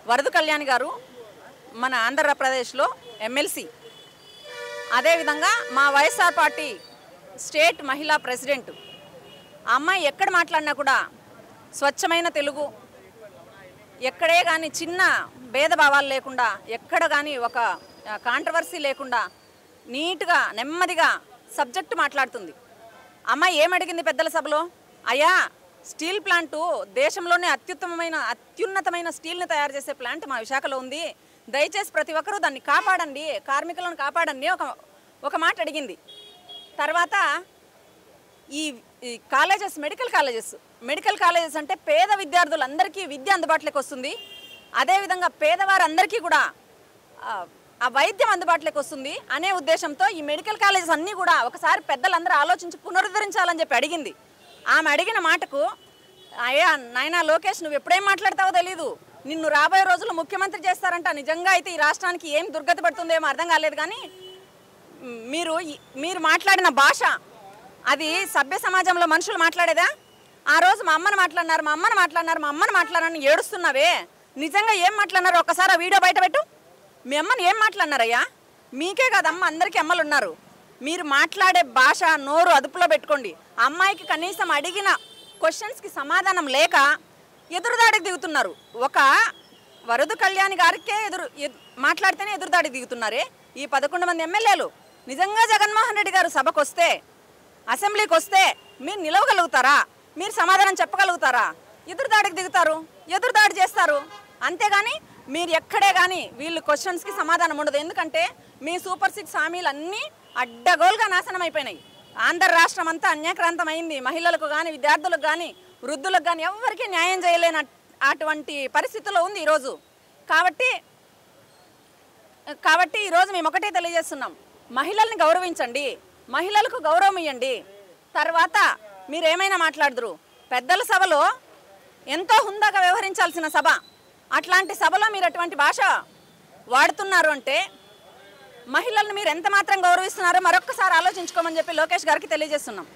వరద కళ్యాణ్ గారు మన ఆంధ్రప్రదేశ్లో ఎమ్మెల్సీ, అదేవిధంగా మా వైఎస్ఆర్ పార్టీ స్టేట్ మహిళా ప్రెసిడెంట్. ఆ అమ్మాయి ఎక్కడ మాట్లాడినా కూడా స్వచ్ఛమైన తెలుగు, ఎక్కడే కానీ చిన్న భేదభావాలు లేకుండా, ఎక్కడ కానీ ఒక కాంట్రవర్సీ లేకుండా నీట్గా నెమ్మదిగా సబ్జెక్టు మాట్లాడుతుంది. అమ్మాయి ఏమడిగింది పెద్దల సభలో? అయ్యా, స్టీల్ ప్లాంటు దేశంలోనే అత్యున్నతమైన స్టీల్ని తయారు చేసే ప్లాంట్ మా విశాఖలో ఉంది, దయచేసి ప్రతి ఒక్కరూ దాన్ని కాపాడండి, కార్మికులను కాపాడండి ఒక మాట అడిగింది. తర్వాత ఈ కాలేజెస్, మెడికల్ కాలేజెస్ అంటే పేద విద్యార్థులందరికీ విద్య అందుబాటులోకి వస్తుంది, అదేవిధంగా పేదవారందరికీ కూడా ఆ వైద్యం అందుబాటులోకి వస్తుంది అనే ఉద్దేశంతో ఈ మెడికల్ కాలేజెస్ అన్నీ కూడా ఒకసారి పెద్దలందరూ ఆలోచించి పునరుద్ధరించాలని చెప్పి అడిగింది. ఆమె అడిగిన మాటకు, అయ్యా నాయనా లోకేష్, నువ్వు ఎప్పుడేం మాట్లాడతావో తెలీదు, నిన్ను రాబోయే రోజుల్లో ముఖ్యమంత్రి చేస్తారంట, నిజంగా అయితే ఈ రాష్ట్రానికి ఏం దుర్గతి పడుతుందేమో అర్థం కాలేదు, కానీ మీరు మాట్లాడిన భాష అది సభ్య సమాజంలో మనుషులు మాట్లాడేదా? ఆ రోజు మా అమ్మని మాట్లాడినారని ఏడుస్తున్నావే, నిజంగా ఏం మాట్లాడినారో ఒక్కసారి ఆ వీడియో బయట పెట్టు. మీ అమ్మని ఏం మాట్లాడినారయ్యా? మీకే కాదమ్మ, అందరికీ అమ్మలు ఉన్నారు. మీరు మాట్లాడే భాష, నోరు అదుపులో పెట్టుకోండి. అమ్మాయికి కనీసం అడిగిన క్వశ్చన్స్కి సమాధానం లేక ఎదురుదాడికి దిగుతున్నారు. ఒక వరద కళ్యాణ్ గారికే మాట్లాడితేనే ఎదురుదాడికి దిగుతున్నారే ఈ 11 మంది ఎమ్మెల్యేలు. నిజంగా జగన్మోహన్ రెడ్డి గారు సభకు వస్తే, అసెంబ్లీకి వస్తే మీరు నిలవగలుగుతారా? మీరు సమాధానం చెప్పగలుగుతారా? ఎదురుదాడికి దిగుతారు, ఎదురుదాడి చేస్తారు. అంతేగాని మీరు ఎక్కడే కానీ వీళ్ళు క్వశ్చన్స్కి సమాధానం ఉండదు. ఎందుకంటే మీ సూపర్ 6 హామీలు అన్నీ అడ్డగోలుగా నాశనం అయిపోయినాయి. ఆంధ్ర రాష్ట్రం అంతా అన్యాక్రాంతం అయింది. మహిళలకు కానీ, విద్యార్థులకు కానీ, వృద్ధులకు కానీ ఎవరికీ న్యాయం చేయలేని అటువంటి పరిస్థితుల్లో ఉంది ఈరోజు. కాబట్టి ఈరోజు మేము ఒకటే తెలియజేస్తున్నాం, మహిళల్ని గౌరవించండి, మహిళలకు గౌరవం ఇవ్వండి. తర్వాత మీరేమైనా మాట్లాడదురు. పెద్దల సభలో ఎంతో హుందాగా వ్యవహరించాల్సిన సభ, అట్లాంటి సభలో మీరు అటువంటి భాష వాడుతున్నారు అంటే మహిళల్ని మీరు ఎంత మాత్రం గౌరవిస్తున్నారో మరొక్కసారి ఆలోచించుకోమని చెప్పి లోకేష్ గారికి తెలియజేస్తున్నాం.